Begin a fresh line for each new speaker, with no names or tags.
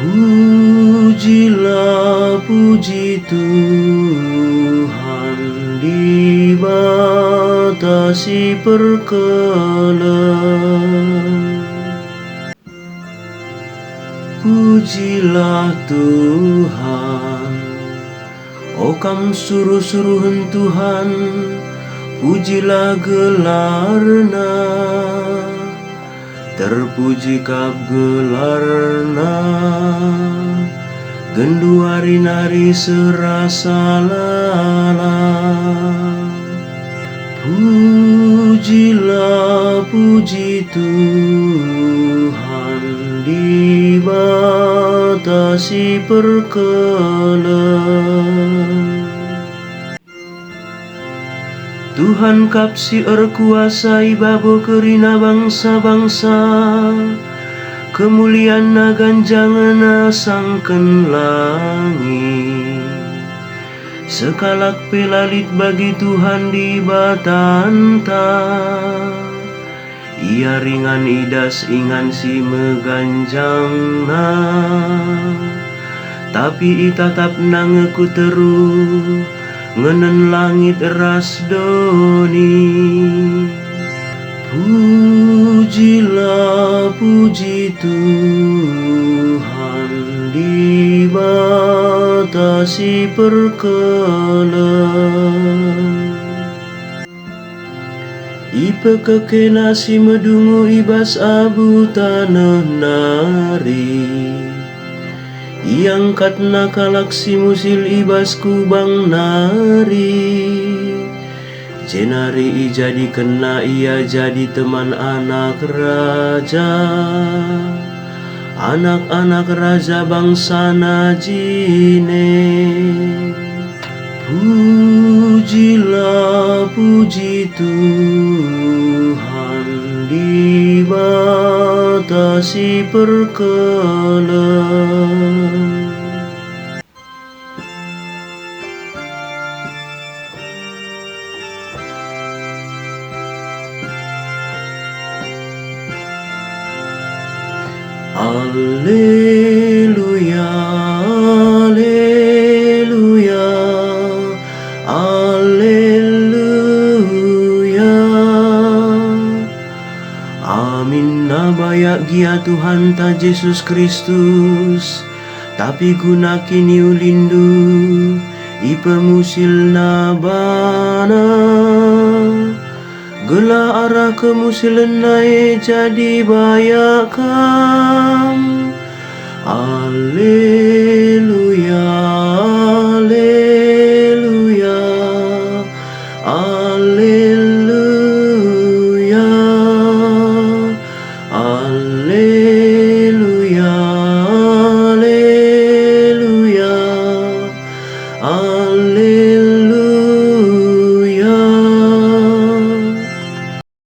Pujilah puji Tuhan, dibatasi perkelan. Pujilah Tuhan, o kam suruh-suruhan Tuhan, pujilah gelarna. Terpuji kap gelarna, genduari nari serasa lala. Pujilah puji Tuhan, dibatasi perkelan. Tuhan kapsi erkuasai babo kerina bangsa-bangsa, kemuliaan ganjangan sangken langit. Sekalak pelalit bagi Tuhan di batanta, ia ringan idas ingan si meganjangna. Tapi itatap nangeku teru, ngenen langit ras doni. Pujilah puji Tuhan, dibatasi perkelan. Ipe kekena si medungu ibas abu tanah nari, iangkat nakalak si musil ibas kubang nari. Jenari jadi kena ia jadi teman anak raja, anak-anak raja bangsa najine. Pujilah puji Tuhan, dibatasi perkelan. Alleluia, alleluia, alleluia. Amin nabaya gia Tuhan ta Yesus Kristus, tapi guna kini ulindu ipe musil nabana. Gela arah kemusilan naik jadi bayakam. Alleluia, alleluia.